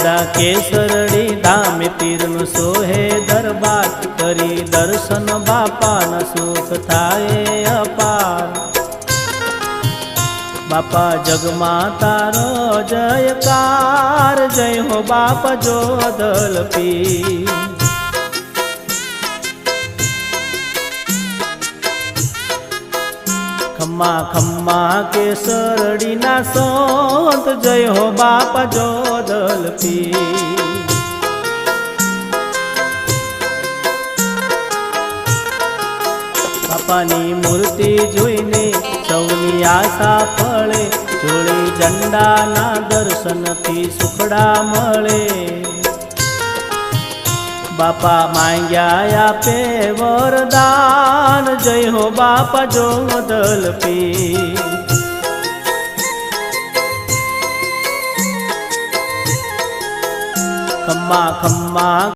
વીરડા કેસરડી ધામે પીરનું સોહે દરબાર કરી દર્શન બાપાના સુખ થાય અપાર બાપા જગમાં તારો જયકાર જય હો બાપા જોધલ પીર ખમ્મા ખમ્મા કેસરડીના સંત જય હો બાપા જોધલ પીર બાપાની મૂર્તિ જોઈને સૌની આશા ફળે જોડી ઝંડાના દર્શનથી સુખડા મળે બાપા માંગ્યા આપે વરદાન જય હો બાપા જોધલ પીર ખમ્મા ખમ્મા